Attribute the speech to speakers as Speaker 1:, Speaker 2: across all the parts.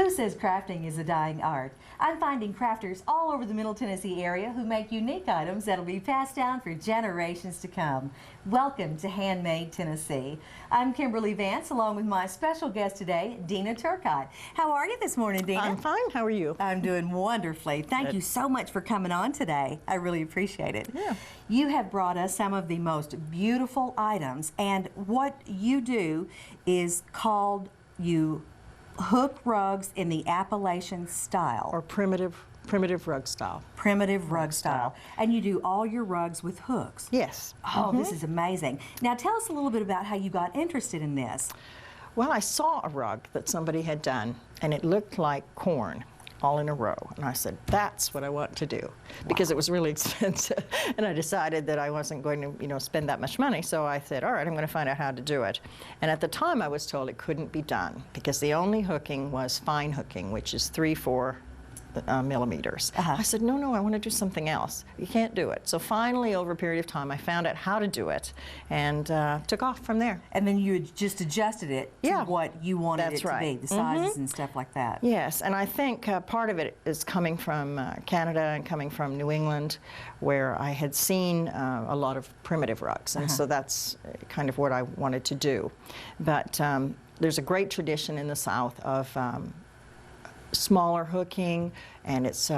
Speaker 1: Who says crafting is a dying art? I'm finding crafters all over the Middle Tennessee area who make unique items that'll be passed down for generations to come. Welcome to HandMade Tennessee. I'm Kimberly Vance along with my special guest today, Dina Turcotte. How are you this morning, Dina?
Speaker 2: I'm fine. How are you?
Speaker 1: I'm doing wonderfully. Thank you so much for coming on today. I really appreciate it.
Speaker 2: Yeah.
Speaker 1: You have brought us some of the most beautiful items, and what you do is called you hook rugs in the Appalachian style.
Speaker 2: Or primitive rug style.
Speaker 1: Primitive rug style. And you do all your rugs with hooks.
Speaker 2: Yes.
Speaker 1: Oh, this is amazing. Now tell us a little bit about how you got interested in this.
Speaker 2: Well, I saw a rug that somebody had done, and it looked like corn all in a row. And I said, that's what I want to do, because it was really expensive. And I decided that I wasn't going to, spend that much money. So I said, all right, I'm going to find out how to do it. And at the time, I was told it couldn't be done because the only hooking was fine hooking, which is 3/4 millimeters. I said, no, I want to do something else. You can't do it. So finally, over a period of time, I found out how to do it and took off from there.
Speaker 1: And then you had just adjusted it to what you wanted it to be, the sizes and stuff like that.
Speaker 2: Yes, and I think part of it is coming from Canada and coming from New England, where I had seen a lot of primitive rugs, and so that's kind of what I wanted to do. But there's a great tradition in the South of smaller hooking, and it's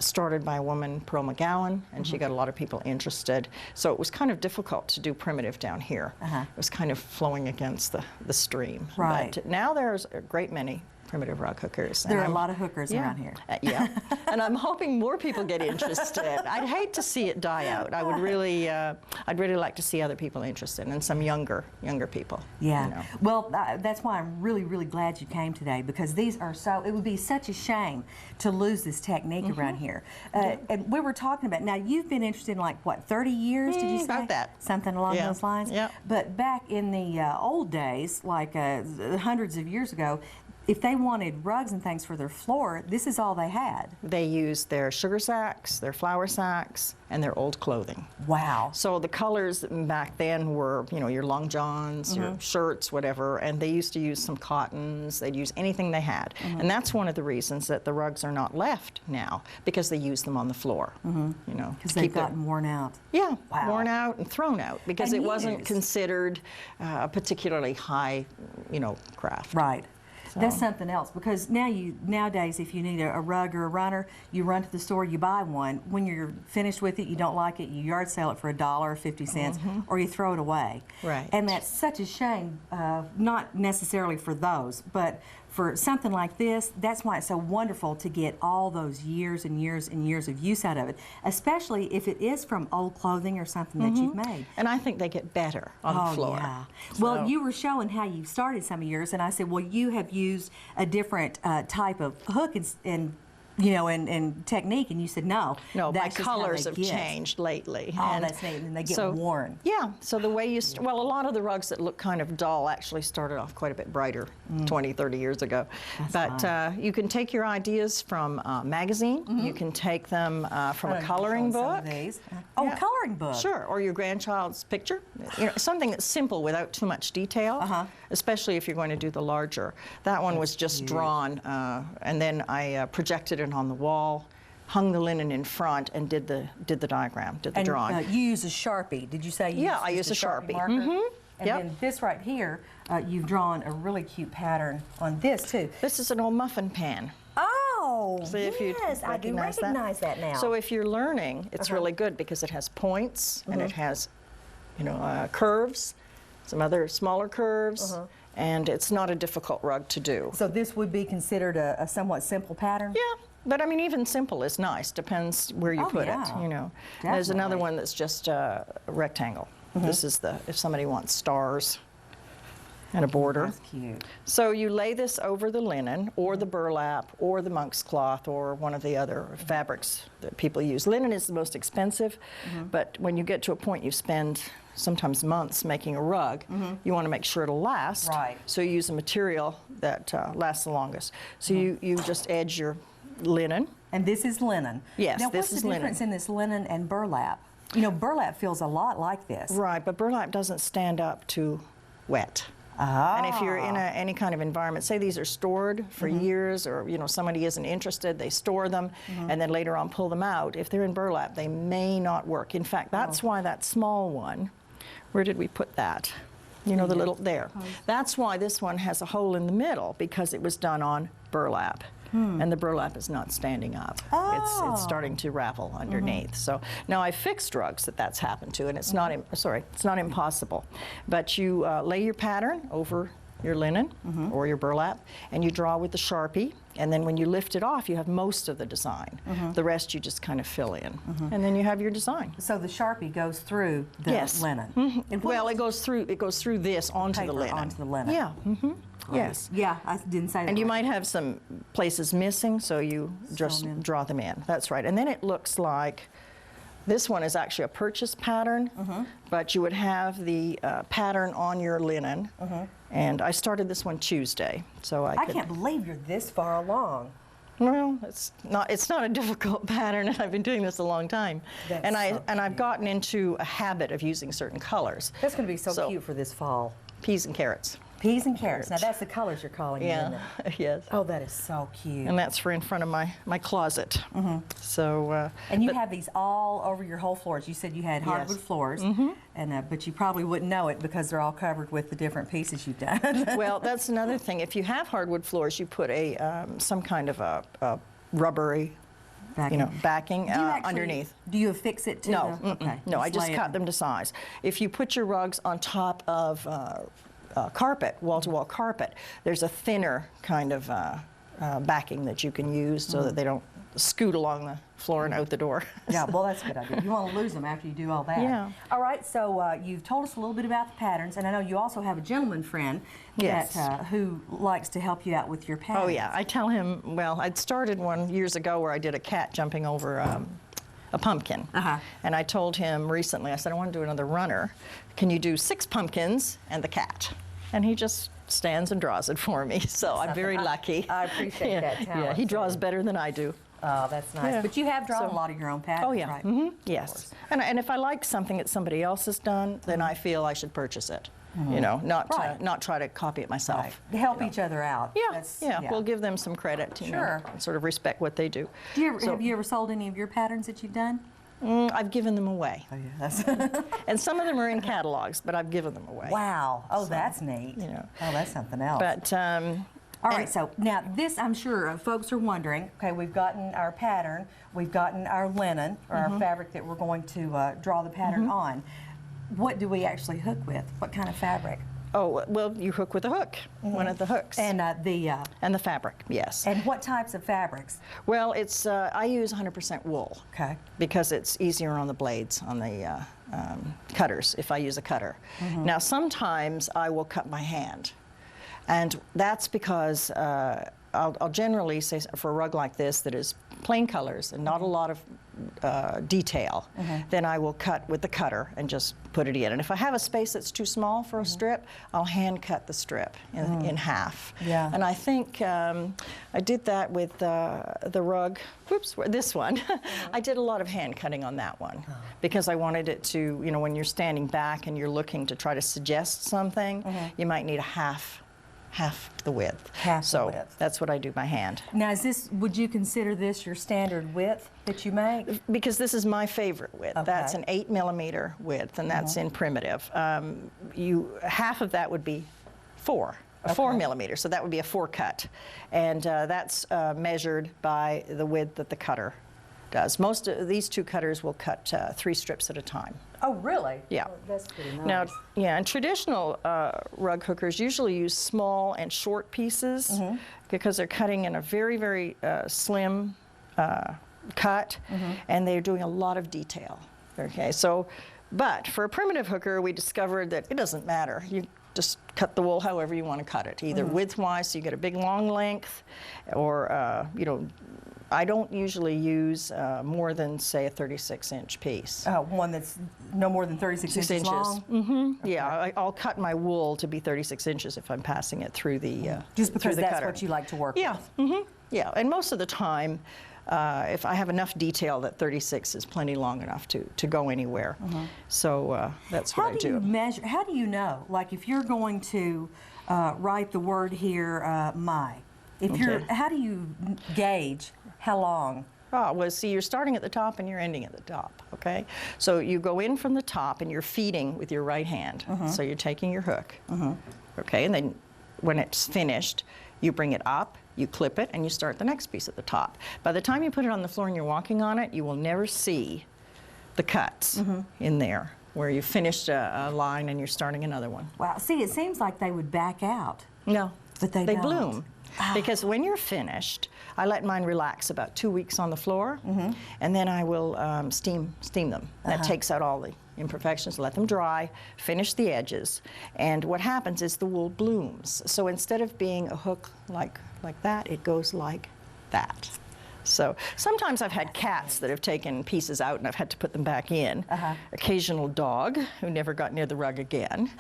Speaker 2: started by a woman, Pearl McGowan, and she got a lot of people interested. So it was kind of difficult to do primitive down here. It was kind of flowing against the stream.
Speaker 1: Right.
Speaker 2: But now there's a great many primitive rug hookers.
Speaker 1: There are a lot of hookers around here.
Speaker 2: Yeah, and I'm hoping more people get interested. I'd hate to see it die out. I would really, I'd really like to see other people interested, and some younger people.
Speaker 1: Yeah. Well, that's why I'm really glad you came today, because these are so. It would be such a shame to lose this technique around here. And we were talking about. Now you've been interested in like what, 30 years? Did you say?
Speaker 2: About that.
Speaker 1: Something along those lines.
Speaker 2: Yeah.
Speaker 1: But back in the old days, like hundreds of years ago, if they wanted rugs and things for their floor, this is all they had.
Speaker 2: They used their sugar sacks, their flour sacks, and their old clothing.
Speaker 1: Wow.
Speaker 2: So the colors back then were, your long johns, your shirts, whatever, and they used to use some cottons. They'd use anything they had. And that's one of the reasons that the rugs are not left now, because they use them on the floor.
Speaker 1: Because they've gotten worn out.
Speaker 2: Yeah, worn out and thrown out, because it wasn't considered a particularly high, craft.
Speaker 1: Right. That's something else, because nowadays if you need a rug or a runner, you run to the store, you buy one. When you're finished with it, you don't like it, you yard sale it for $1 or 50 cents, or you throw it away.
Speaker 2: Right.
Speaker 1: And that's such a shame, not necessarily for those, but for something like this. That's why it's so wonderful to get all those years and years and years of use out of it, especially if it is from old clothing or something that you've made.
Speaker 2: And I think they get better on the floor.
Speaker 1: Yeah. Well, you were showing how you started some of yours, and I said, well, you have used a different type of hook and technique, and you said no.
Speaker 2: No, my colors have changed lately.
Speaker 1: Oh, that's neat, and they get worn.
Speaker 2: Yeah, so the way you, well, a lot of the rugs that look kind of dull actually started off quite a bit brighter 20, 30 years ago. But you can take your ideas from a magazine, you can take them from a coloring book.
Speaker 1: Oh, a coloring book.
Speaker 2: Sure, or your grandchild's picture. Something that's simple without too much detail, especially if you're going to do the larger. That one was just drawn, and then I projected it on the wall, hung the linen in front, and did the diagram, did the drawing.
Speaker 1: You use a Sharpie, did you say?
Speaker 2: I use a Sharpie.
Speaker 1: Marker? And then this right here, you've drawn a really cute pattern on this too.
Speaker 2: This is an old muffin pan.
Speaker 1: Oh,
Speaker 2: See if
Speaker 1: yes, I do recognize that now.
Speaker 2: So if you're learning, it's really good because it has points and it has, curves, some other smaller curves, and it's not a difficult rug to do.
Speaker 1: So this would be considered a somewhat simple pattern?
Speaker 2: Yeah. But I mean, even simple is nice. Depends where you put it. There's another one that's just a rectangle. This is if somebody wants stars and a border.
Speaker 1: That's cute.
Speaker 2: So you lay this over the linen, or the burlap, or the monk's cloth, or one of the other fabrics that people use. Linen is the most expensive, but when you get to a point you spend sometimes months making a rug, you want to make sure it'll last.
Speaker 1: Right.
Speaker 2: So you use a material that lasts the longest. So you just edge your linen.
Speaker 1: And this is linen.
Speaker 2: Yes,
Speaker 1: now,
Speaker 2: this is linen.
Speaker 1: What's the difference in this linen and burlap? Burlap feels a lot like this.
Speaker 2: Right, but burlap doesn't stand up to wet.
Speaker 1: Ah.
Speaker 2: And if you're in any kind of environment, say these are stored for years, or somebody isn't interested, they store them and then later on pull them out. If they're in burlap, they may not work. In fact, that's why that small one, where did we put that? The little, there. That's why this one has a hole in the middle, because it was done on burlap. And the burlap is not standing up. It's starting to ravel underneath. So now I fixed rugs that's happened to, and it's not, it's not impossible. But you lay your pattern over your linen or your burlap, and you draw with the Sharpie, and then when you lift it off, you have most of the design. The rest you just kind of fill in, and then you have your design.
Speaker 1: So the Sharpie goes through the linen.
Speaker 2: Well, it goes through this onto the linen.
Speaker 1: Onto the linen.
Speaker 2: Yeah. Yes.
Speaker 1: Yeah, I didn't say that.
Speaker 2: And you might have some places missing, so you just draw them in. That's right. And then it looks like this one is actually a purchase pattern, but you would have the pattern on your linen. And I started this one Tuesday, so I
Speaker 1: can't believe you're this far along.
Speaker 2: Well, it's not a difficult pattern, and I've been doing this a long time. And I've gotten into a habit of using certain colors.
Speaker 1: That's going to be so cute for this fall.
Speaker 2: Peas and carrots.
Speaker 1: Peas and carrots. Now that's the colors you're calling them, isn't it?
Speaker 2: Yes.
Speaker 1: Oh, that is so cute.
Speaker 2: And that's for in front of my closet. So.
Speaker 1: And you have these all over your whole floors. You said you had hardwood floors, and but you probably wouldn't know it because they're all covered with the different pieces you've done.
Speaker 2: Well, that's another thing. If you have hardwood floors, you put some kind of a rubbery backing underneath.
Speaker 1: Do you affix it to
Speaker 2: No,
Speaker 1: okay.
Speaker 2: No, I just cut them to size. If you put your rugs on top of carpet, wall-to-wall carpet, there's a thinner kind of backing that you can use so that they don't scoot along the floor and out the door.
Speaker 1: Yeah, well, that's a good idea. You want to lose them after you do all that.
Speaker 2: Yeah.
Speaker 1: All right, so you've told us a little bit about the patterns, and I know you also have a gentleman friend who likes to help you out with your patterns.
Speaker 2: Oh, yeah. I tell him, well, I'd started one years ago where I did a cat jumping over a pumpkin. And I told him recently, I said, I want to do another runner. Can you do 6 pumpkins and the cat? And he just stands and draws it for me. So I'm very lucky.
Speaker 1: I appreciate that talent.
Speaker 2: Yeah, he draws better than I do.
Speaker 1: Oh, that's nice. Yeah. But you have drawn a lot of your own patterns,
Speaker 2: oh, yeah.
Speaker 1: right?
Speaker 2: Yes. And if I like something that somebody else has done, then I feel I should purchase it. Not try to copy it myself.
Speaker 1: Right. To help each other out.
Speaker 2: Yeah, we'll give them some credit, you know, and sort of respect what they do.
Speaker 1: Have you ever sold any of your patterns that you've done?
Speaker 2: I've given them away.
Speaker 1: Oh, yeah.
Speaker 2: And some of them are in catalogs, but I've given them away.
Speaker 1: Wow. Oh, so, that's neat. Oh, that's something else.
Speaker 2: But,
Speaker 1: all right, so now this, I'm sure folks are wondering, okay, we've gotten our pattern, we've gotten our linen, or our fabric that we're going to draw the pattern on. What do we actually hook with? What kind of fabric?
Speaker 2: Oh, well, you hook with a hook, one of the hooks.
Speaker 1: And
Speaker 2: and the fabric, yes.
Speaker 1: And what types of fabrics?
Speaker 2: Well, it's I use 100% wool.
Speaker 1: Okay.
Speaker 2: Because it's easier on the blades, on the cutters, if I use a cutter. Now, sometimes I will cut by hand. And that's because I'll generally say for a rug like this that is plain colors and not a lot of detail, then I will cut with the cutter and just put it in. And if I have a space that's too small for a strip, I'll hand cut the strip in half. Yeah. And I think I did that with the rug, this one. I did a lot of hand cutting on that one because I wanted it to, you know, when you're standing back and you're looking to try to suggest something, you might need a half the width. Half the width. That's what I do by hand.
Speaker 1: Now, would you consider this your standard width that you make?
Speaker 2: Because this is my favorite width. Okay. That's an 8mm width, and that's in primitive. Half of that would be 4 millimeter, so that would be a 4 cut. And that's measured by the width that the cutter does. Most of these 2 cutters will cut 3 strips at a time.
Speaker 1: Oh, really?
Speaker 2: Yeah.
Speaker 1: Oh, that's pretty nice.
Speaker 2: Now, and traditional rug hookers usually use small and short pieces because they're cutting in a very, very slim cut, and they're doing a lot of detail. Okay, so, but for a primitive hooker, we discovered that it doesn't matter. You just cut the wool however you want to cut it, either width-wise, so you get a big long length, or you know, I don't usually use more than, say, a 36-inch piece.
Speaker 1: One that's no more than 36 inches long?
Speaker 2: Okay. Yeah, I'll cut my wool to be 36 inches if I'm passing it through the
Speaker 1: just because that's
Speaker 2: cutter.
Speaker 1: what you like to work with?
Speaker 2: Yeah, and most of the time, if I have enough detail, that 36 is plenty long enough to go anywhere. So that's what I do.
Speaker 1: How do you know? Like if you're going to write the word here, my. If you're, how do you gauge how long?
Speaker 2: Oh, well, see, you're starting at the top and you're ending at the top, okay? So you go in from the top and you're feeding with your right hand. So you're taking your hook, okay? And then when it's finished, you bring it up, you clip it, and you start the next piece at the top. By the time you put it on the floor and you're walking on it, you will never see the cuts in there where you finished a line and you're starting another one.
Speaker 1: Wow, see, it seems like they would back out.
Speaker 2: No,
Speaker 1: but they don't.
Speaker 2: bloom. Because when you're finished, I let mine relax about 2 weeks on the floor, and then I will steam them. That takes out all the imperfections, let them dry, finish the edges, and what happens is the wool blooms. So instead of being a hook like that, it goes like that. So sometimes I've had cats that have taken pieces out and I've had to put them back in. Occasional dog who never got near the rug again.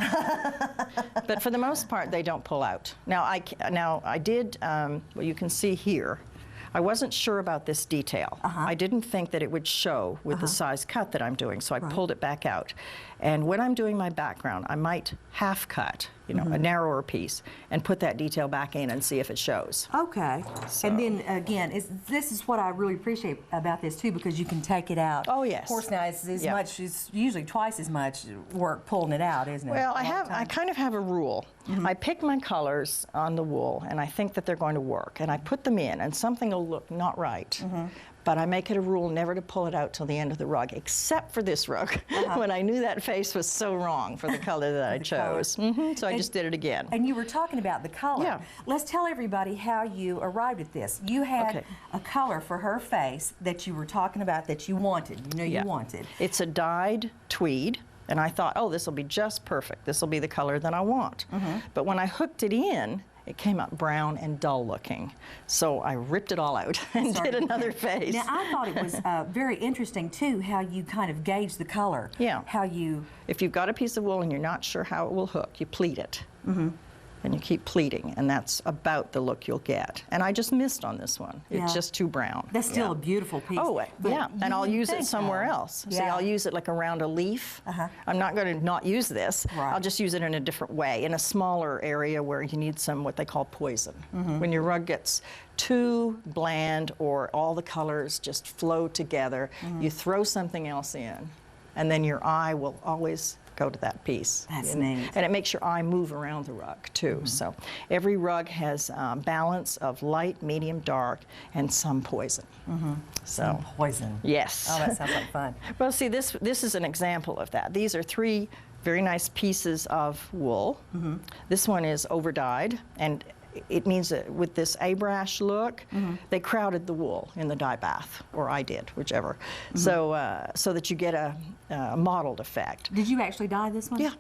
Speaker 2: But for the most part, they don't pull out. Now I did, well, you can see here, I wasn't sure about this detail. I didn't think that it would show with the size cut that I'm doing, so I pulled it back out. And when I'm doing my background, I might half cut, you know, a narrower piece, and put that detail back in and see if it shows.
Speaker 1: Okay. So. And then again, this is what I really appreciate about this too, because you can take it out.
Speaker 2: Oh yes.
Speaker 1: Of course, now it's as much, it's usually twice as much work pulling it out, isn't it?
Speaker 2: Well, I kind of have a rule. I pick my colors on the wool, and I think that they're going to work, and I put them in, and something will look not right. But I make it a rule never to pull it out till the end of the rug, except for this rug, when I knew that face was so wrong for the color that I chose. So I just did it again.
Speaker 1: And you were talking about the color.
Speaker 2: Yeah.
Speaker 1: Let's tell everybody how you arrived at this. You had a color for her face that you were talking about that you wanted. You know you wanted.
Speaker 2: It's a dyed tweed. And I thought, oh, this will be just perfect. This will be the color that I want. But when I hooked it in, it came up brown and dull looking. So I ripped it all out and did another face.
Speaker 1: Now, I thought it was very interesting, too, how you kind of gauge the color.
Speaker 2: Yeah.
Speaker 1: How you...
Speaker 2: If you've got a piece of wool and you're not sure how it will hook, you pleat it. And you keep pleating, and that's about the look you'll get. And I just missed on this one. It's just too brown.
Speaker 1: That's still a beautiful piece.
Speaker 2: Oh, yeah, and I'll use it somewhere else. See, I'll use it like around a leaf. I'm not going to not use this. I'll just use it in a different way, in a smaller area where you need some what they call poison. When your rug gets too bland or all the colors just flow together, you throw something else in, and then your eye will always go to that piece.
Speaker 1: That's neat.
Speaker 2: And it makes your eye move around the rug, too. So every rug has balance of light, medium, dark, and some poison. So,
Speaker 1: some poison.
Speaker 2: Yes.
Speaker 1: Oh, that sounds like fun.
Speaker 2: Well, see, this is an example of that. These are 3 very nice pieces of wool. This one is over-dyed, and it means that with this A-brash look, they crowded the wool in the dye bath, or I did, whichever, so that you get a mottled effect.
Speaker 1: Did you actually dye this one?
Speaker 2: Yeah,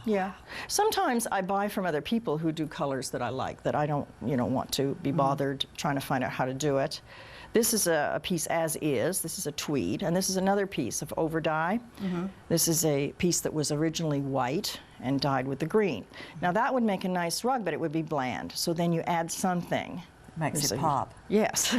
Speaker 2: yeah. Sometimes I buy from other people who do colors that I like, that I don't, want to be bothered trying to find out how to do it. This is a piece as is. This is a tweed, and this is another piece of over dye. This is a piece that was originally white and dyed with the green. Now that would make a nice rug, but it would be bland. So then you add something.
Speaker 1: Makes it pop.
Speaker 2: Yes.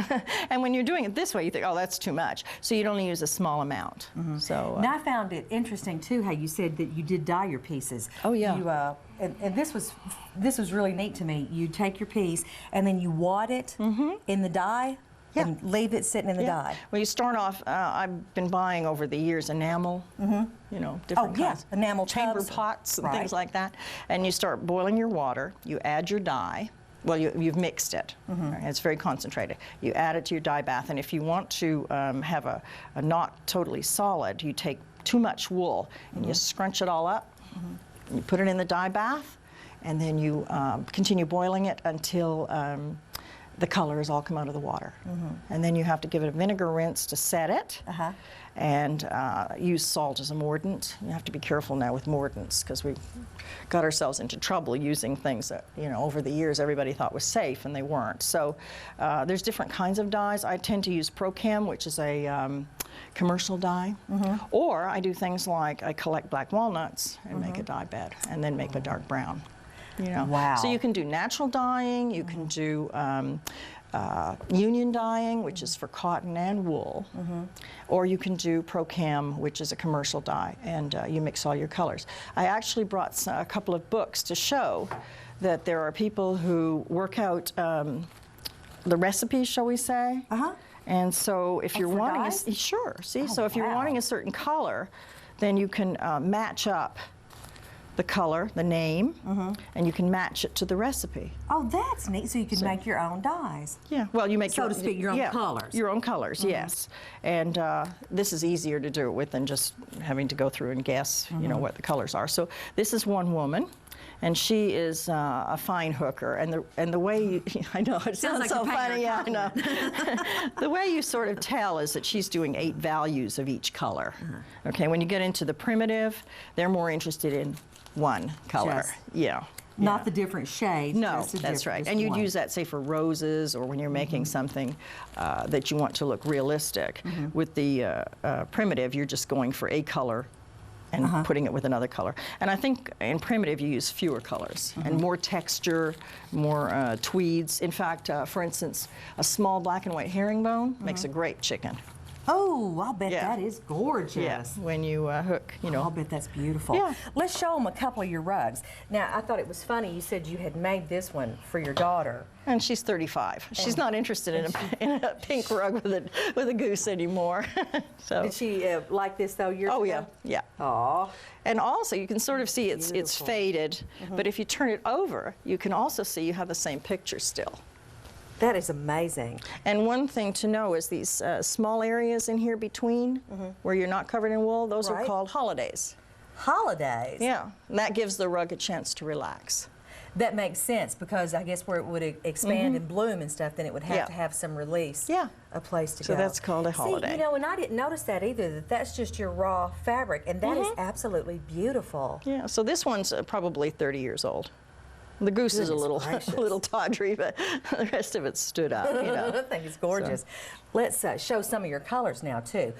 Speaker 2: And when you're doing it this way, you think, oh, that's too much. So you'd only use a small amount. So.
Speaker 1: Now I found it interesting too how you said that you did dye your pieces.
Speaker 2: Oh yeah.
Speaker 1: You, and this was really neat to me. You take your piece and then you wad it in the dye. And leave it sitting in the dye.
Speaker 2: Well, you start off, I've been buying over the years enamel, different kinds.
Speaker 1: Enamel
Speaker 2: chamber
Speaker 1: tubs.
Speaker 2: pots and things like that. And you start boiling your water, you add your dye. Well, you've mixed it. It's very concentrated. You add it to your dye bath, and if you want to have a not totally solid, you take too much wool and you scrunch it all up, and you put it in the dye bath, and then you continue boiling it until the colors all come out of the water. And then you have to give it a vinegar rinse to set it, and use salt as a mordant. You have to be careful now with mordants, because we got ourselves into trouble using things that, over the years everybody thought was safe and they weren't. So there's different kinds of dyes. I tend to use Prochem, which is a commercial dye, or I do things like I collect black walnuts and make a dye bed and then make a dark brown.
Speaker 1: Wow.
Speaker 2: So you can do natural dyeing, you can do union dyeing, which is for cotton and wool, or you can do Procam, which is a commercial dye, and you mix all your colors. I actually brought a couple of books to show that there are people who work out the recipes, shall we say. And so if you're wanting sure, see, so if you're wanting a certain color, then you can match up the color, the name, and you can match it to the recipe.
Speaker 1: Oh, that's neat. So you can make your own dyes.
Speaker 2: Yeah, well, you make
Speaker 1: so to speak, your own colors.
Speaker 2: Your own colors, yes. And this is easier to do it with than just having to go through and guess, you know, what the colors are. So this is one woman, and she is a fine hooker. And the way you, I know it sounds
Speaker 1: like
Speaker 2: so funny, yeah, I know. The way you sort of tell is that she's doing 8 values of each color. Okay, when you get into the primitive, they're more interested in one color. Yeah.
Speaker 1: Not the different shades.
Speaker 2: No, that's right. And you'd use that, say, for roses or when you're making something that you want to look realistic. With the primitive, you're just going for a color and putting it with another color. And I think in primitive, you use fewer colors and more texture, more tweeds. In fact, for instance, a small black and white herringbone makes a great chicken.
Speaker 1: Oh, I'll bet that is gorgeous.
Speaker 2: Yeah, when you hook, you know.
Speaker 1: I'll bet that's beautiful.
Speaker 2: Yeah.
Speaker 1: Let's show them a couple of your rugs. Now, I thought it was funny. You said you had made this one for your daughter.
Speaker 2: And she's 35. She's not interested in a pink rug with a goose anymore. So.
Speaker 1: Did she like this, though, years ago?
Speaker 2: Oh, yeah, yeah.
Speaker 1: Aw.
Speaker 2: And also, you can sort of see it's faded, but if you turn it over, you can also see you have the same picture still.
Speaker 1: That is amazing.
Speaker 2: And one thing to know is these small areas in here between, where you're not covered in wool, those are called holidays.
Speaker 1: Holidays?
Speaker 2: Yeah, and that gives the rug a chance to relax.
Speaker 1: That makes sense, because I guess where it would expand and bloom and stuff, then it would have to have some release.
Speaker 2: Yeah.
Speaker 1: A place to go.
Speaker 2: So that's called a holiday.
Speaker 1: See, you know, and I didn't notice that either, that that's just your raw fabric, and that is absolutely beautiful.
Speaker 2: Yeah, so this one's probably 30 years old. The goose is a little tawdry, but the rest of it stood up, you know.
Speaker 1: I think it's gorgeous. So. Let's show some of your colors now, too.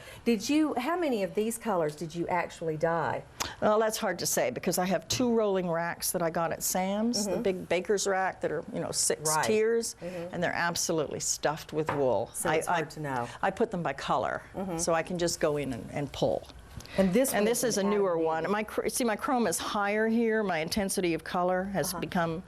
Speaker 1: How many of these colors did you actually dye?
Speaker 2: Well, that's hard to say, because I have 2 rolling racks that I got at Sam's, the big baker's rack that are, you know, 6 tiers, and they're absolutely stuffed with wool.
Speaker 1: So it's hard to know.
Speaker 2: I put them by color, so I can just go in and pull.
Speaker 1: And this
Speaker 2: is a newer one. My chrome is higher here. My intensity of color has become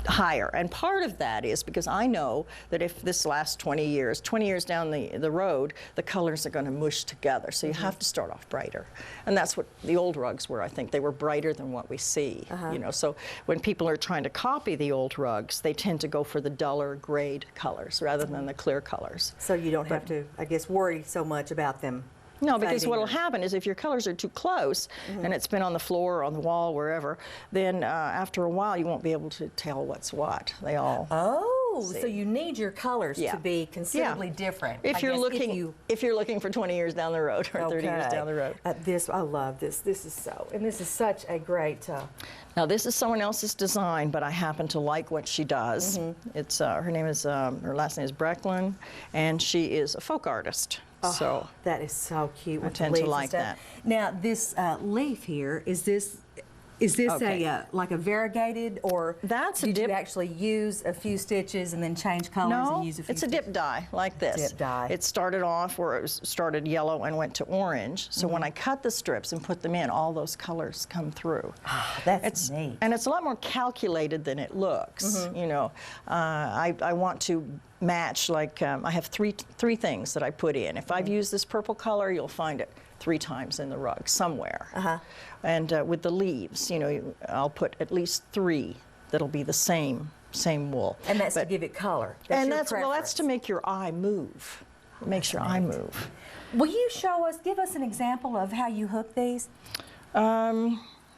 Speaker 2: higher. And part of that is because I know that if this lasts 20 years down the road, the colors are going to mush together. So you have to start off brighter. And that's what the old rugs were, I think. They were brighter than what we see. You know, so when people are trying to copy the old rugs, they tend to go for the duller grade colors rather than the clear colors.
Speaker 1: So you don't have to, I guess, worry so much about them.
Speaker 2: No, because what will happen is if your colors are too close and it's been on the floor or on the wall, wherever, then after a while you won't be able to tell what's what. They all.
Speaker 1: Oh, so you need your colors to be considerably different.
Speaker 2: If you're looking for 20 years down the road or 30 years down the road.
Speaker 1: I love this. This is such a great.
Speaker 2: Now this is someone else's design, but I happen to like what she does. It's her last name is Brecklin, and she is a folk artist.
Speaker 1: Oh,
Speaker 2: so
Speaker 1: that is so cute.
Speaker 2: I tend to like that.
Speaker 1: Now this leaf here, is this like a variegated, or did you actually use a few stitches and then change colors and use a few
Speaker 2: it's a dip dye like this.
Speaker 1: Dip dye.
Speaker 2: It started off where it started yellow and went to orange. So when I cut the strips and put them in, all those colors come through.
Speaker 1: That's neat.
Speaker 2: And it's a lot more calculated than it looks. You know, I want to match, like I have three things that I put in. If I've used this purple color, you'll find it 3 times in the rug somewhere. And with the leaves, you know, I'll put at least 3 that'll be the same wool.
Speaker 1: And that's to give it color.
Speaker 2: That's to make your eye move. It makes your eye move.
Speaker 1: Will you give us an example of how you hook these?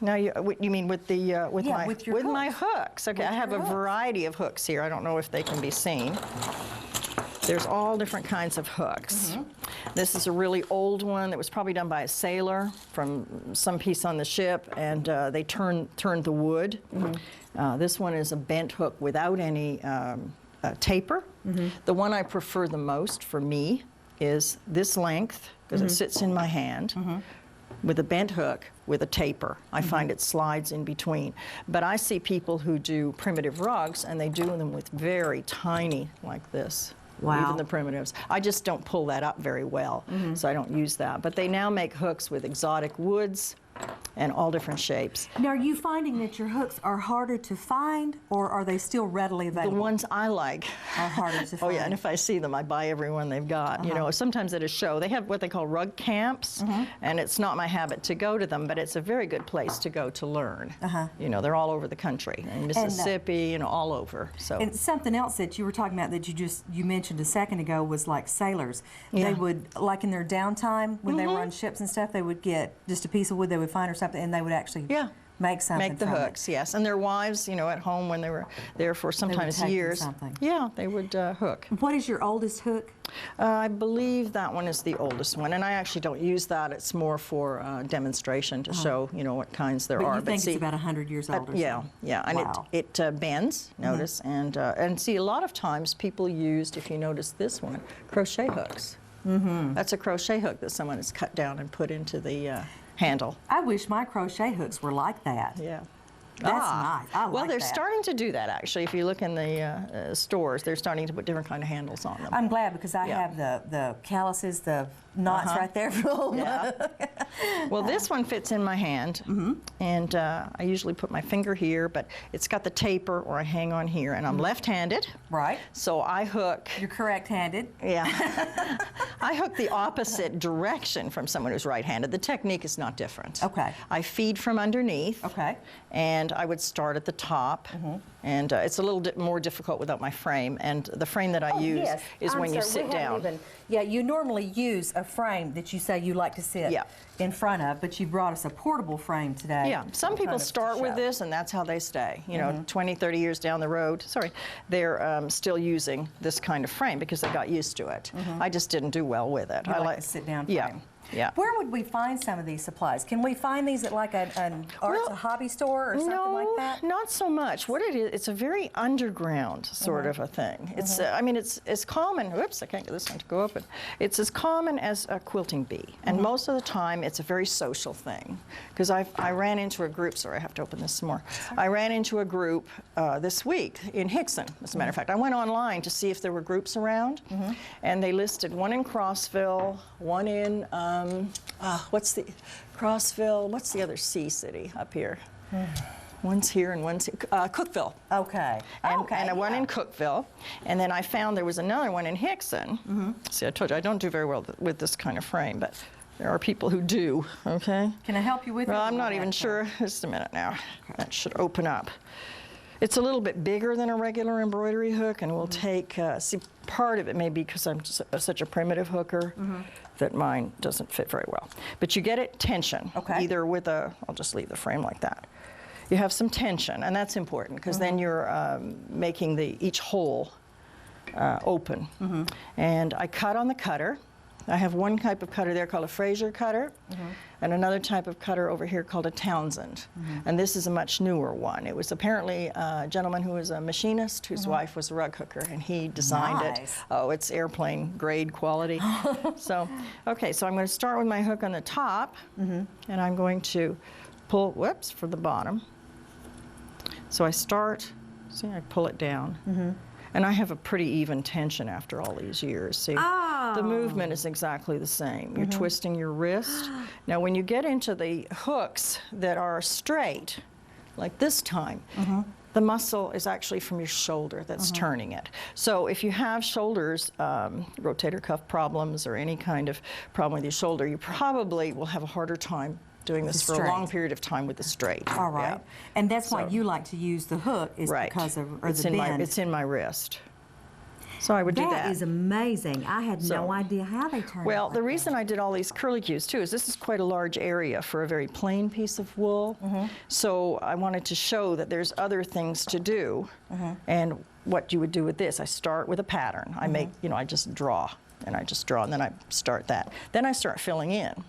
Speaker 2: Now you mean with my hooks? Okay, I have a variety of hooks here. I don't know if they can be seen. There's all different kinds of hooks. This is a really old one that was probably done by a sailor from some piece on the ship, and they turned the wood. This one is a bent hook without any taper. The one I prefer the most for me is this length, because it sits in my hand. with a bent hook with a taper. I find it slides in between. But I see people who do primitive rugs, and they do them with very tiny, like this.
Speaker 1: Wow.
Speaker 2: Even the primitives. I just don't pull that up very well, so I don't use that. But they now make hooks with exotic woods and all different shapes.
Speaker 1: Now, are you finding that your hooks are harder to find, or are they still readily available?
Speaker 2: The ones I like
Speaker 1: are harder to find.
Speaker 2: Oh yeah, and if I see them, I buy every one they've got. You know, sometimes at a show, they have what they call rug camps, and it's not my habit to go to them, but it's a very good place to go to learn. You know, they're all over the country, in Mississippi, and all over. So.
Speaker 1: And something else that you were talking about that you mentioned a second ago was like sailors. They would, like in their downtime, when they were on ships and stuff, they would get just a piece of wood they would find or something, and they would actually make something.
Speaker 2: Make the hooks, yes. And their wives, you know, at home when they were there for sometimes years. Yeah, they would hook.
Speaker 1: What is your oldest hook?
Speaker 2: I believe that one is the oldest one, and I actually don't use that. It's more for demonstration to show, you know, what kinds there are.
Speaker 1: You think it's about 100 years old or
Speaker 2: yeah,
Speaker 1: so?
Speaker 2: yeah, and it bends, notice, and see, a lot of times people used, if you notice this one, crochet hooks. That's a crochet hook that someone has cut down and put into the handle.
Speaker 1: I wish my crochet hooks were like that.
Speaker 2: Yeah.
Speaker 1: That's nice. I like
Speaker 2: well, they're
Speaker 1: that.
Speaker 2: starting to do that, actually. If you look in the stores, they're starting to put different kind of handles on them.
Speaker 1: I'm glad, because I have the calluses, the knots right there for
Speaker 2: Well, this one fits in my hand, and I usually put my finger here, but it's got the taper, or I hang on here, and I'm left-handed.
Speaker 1: Right.
Speaker 2: So I hook.
Speaker 1: You're correct-handed.
Speaker 2: Yeah. I hook the opposite direction from someone who's right-handed. The technique is not different.
Speaker 1: Okay.
Speaker 2: I feed from underneath.
Speaker 1: Okay.
Speaker 2: And I would start at the top, and it's a little more difficult without my frame. And the frame that I use is when you sit down.
Speaker 1: Yeah, you normally use a frame that you say you like to sit in front of, but you brought us a portable frame today.
Speaker 2: Yeah, some people start with this, and that's how they stay. You know, 20, 30 years down the road, they're still using this kind of frame because they got used to it. I just didn't do well with it.
Speaker 1: I like a sit-down frame.
Speaker 2: Yeah.
Speaker 1: Where would we find some of these supplies? Can we find these at like an arts a hobby store or something like that?
Speaker 2: Not so much. What it is, it's a very underground sort of a thing. It's, I mean, it's as common. Whoops, I can't get this one to go open. It's as common as a quilting bee, and most of the time, it's a very social thing. Because I ran into a group. Sorry, I have to open this some more. I ran into a group this week in Hickson. As a matter of fact, I went online to see if there were groups around, and they listed one in Crossville, one in. What's the Crossville? What's the other C city up here? One's here and one's here. Cookeville.
Speaker 1: Okay.
Speaker 2: And one in Cookeville. And then I found there was another one in Hickson. See, I told you I don't do very well with this kind of frame, but there are people who do. Okay.
Speaker 1: Can I help you with it?
Speaker 2: Well, I'm not even sure. Just a minute now. That should open up. It's a little bit bigger than a regular embroidery hook, and we'll take, see, part of it may be because I'm such a primitive hooker that mine doesn't fit very well. But you get it tension, either with a, I'll just leave the frame like that. You have some tension, and that's important because then you're making each hole open. And I cut on the cutter. I have one type of cutter there called a Fraser cutter, and another type of cutter over here called a Townsend. And this is a much newer one. It was apparently a gentleman who was a machinist whose wife was a rug hooker, and he designed it. Oh, it's airplane grade quality. So, okay, so I'm going to start with my hook on the top, and I'm going to pull, whoops, for the bottom. So I start, see, I pull it down. And I have a pretty even tension after all these years. See, the movement is exactly the same. You're twisting your wrist. Now, when you get into the hooks that are straight, like this time, the muscle is actually from your shoulder that's turning it. So if you have shoulders, rotator cuff problems or any kind of problem with your shoulder, you probably will have a harder time doing this for a long period of time with the straight.
Speaker 1: All right. Yeah. And that's why you like to use the hook, is because of the bend.
Speaker 2: It's in my wrist. So I would do that.
Speaker 1: That is amazing. I had no idea how they turn
Speaker 2: Well,
Speaker 1: out
Speaker 2: the reason I did all these curlicues too is this is quite a large area for a very plain piece of wool. So I wanted to show that there's other things to do. And what you would do with this, I start with a pattern. I make, you know, I just draw, and then I start that. Then I start filling in.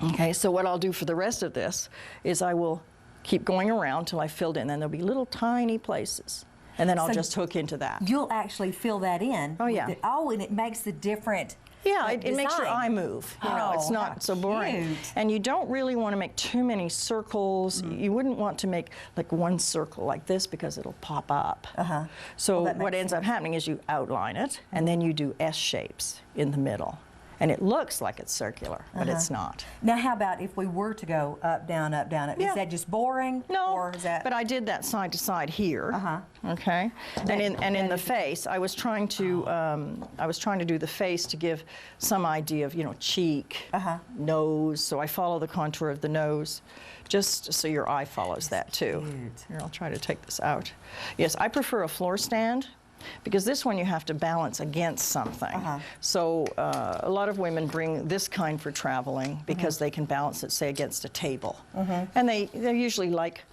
Speaker 2: Okay, so what I'll do for the rest of this is I will keep going around till I filled in. Then there'll be little tiny places, and then I'll just hook into that.
Speaker 1: You'll actually fill that in.
Speaker 2: Oh, yeah.
Speaker 1: Oh, and it makes the different
Speaker 2: Yeah, it makes your eye move. You know, it's
Speaker 1: Oh,
Speaker 2: not
Speaker 1: how
Speaker 2: so boring.
Speaker 1: cute.
Speaker 2: And you don't really want to make too many circles. You wouldn't want to make like one circle like this because it'll pop up. So
Speaker 1: Well, that
Speaker 2: what
Speaker 1: makes
Speaker 2: ends up happening is you outline it, and then you do S shapes in the middle. And it looks like it's circular, but it's not.
Speaker 1: Now, how about if we were to go up, down, up, down?
Speaker 2: Yeah.
Speaker 1: Is that just boring?
Speaker 2: No,
Speaker 1: Or is that?
Speaker 2: but I did that side to side here. Okay, and in the face, I was trying to do the face to give some idea of, you know, cheek, nose. So I follow the contour of the nose, just so your eye follows that too.
Speaker 1: Cute.
Speaker 2: Here, I'll try to take this out. Yes, I prefer a floor stand, because this one you have to balance against something. So a lot of women bring this kind for traveling because they can balance it, say, against a table. And they're usually like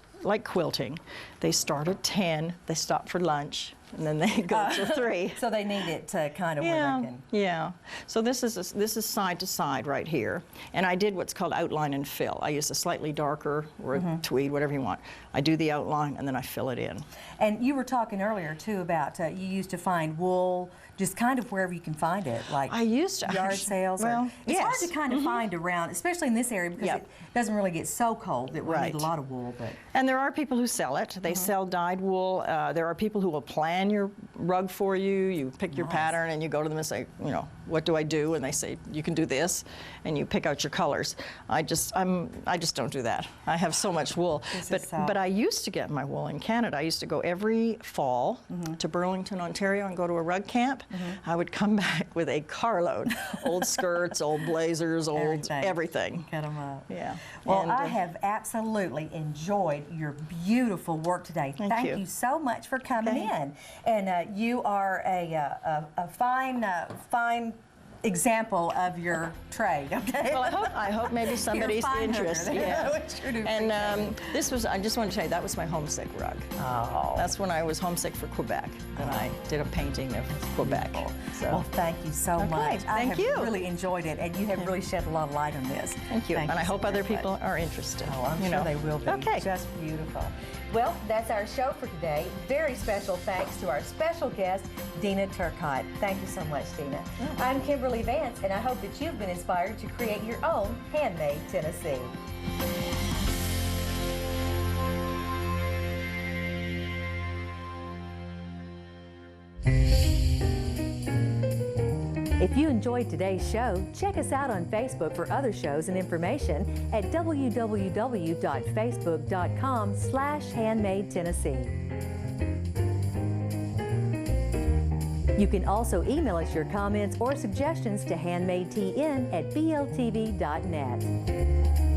Speaker 2: quilting. They start at 10, they stop for lunch, and then they go till 3.
Speaker 1: So they need it to kind of where they can.
Speaker 2: Yeah. So this is side to side right here, and I did what's called outline and fill. I use a slightly darker or a tweed, whatever you want. I do the outline and then I fill it in.
Speaker 1: And you were talking earlier too about you used to find wool just kind of wherever you can find it, like
Speaker 2: I used to
Speaker 1: yard sales.
Speaker 2: Well,
Speaker 1: it's hard
Speaker 2: yes.
Speaker 1: to kind of find around, especially in this area, because it doesn't really get so cold that we need a lot of wool. But
Speaker 2: and there are people who sell it. They sell dyed wool. There are people who will plan your rug for you. You pick your pattern and you go to them and say, you know, what do I do? And they say, you can do this, and you pick out your colors. I just don't do that. I have so much wool. But I used to get my wool in Canada. I used to go every fall to Burlington, Ontario, and go to a rug camp. I would come back with a carload, old skirts, old blazers, old everything.
Speaker 1: Cut them up.
Speaker 2: Yeah.
Speaker 1: Well,
Speaker 2: and,
Speaker 1: I have absolutely enjoyed your beautiful work today. Thank you so much for coming in. And you are a fine example of your trade. Okay.
Speaker 2: Well, I hope maybe somebody's interested. Yeah. And I just want to tell you, that was my homesick rug.
Speaker 1: Oh.
Speaker 2: That's when I was homesick for Quebec, and I did a painting of Quebec. So.
Speaker 1: Well, thank you so much. I have
Speaker 2: you.
Speaker 1: really enjoyed it, and you have really shed a lot of light on this.
Speaker 2: Thank you. And I hope other people are interested.
Speaker 1: Oh, I'm sure they will be.
Speaker 2: Okay.
Speaker 1: Just beautiful. Well, that's our show for today. Very special thanks to our special guest, Dina Turcotte. Thank you so much, Dina. I'm Kimberly Vance, and I hope that you've been inspired to create your own handmade Tennessee. If you enjoyed today's show, check us out on Facebook for other shows and information at www.facebook.com/HandmadeTennessee. You can also email us your comments or suggestions to handmadetn@bltv.net.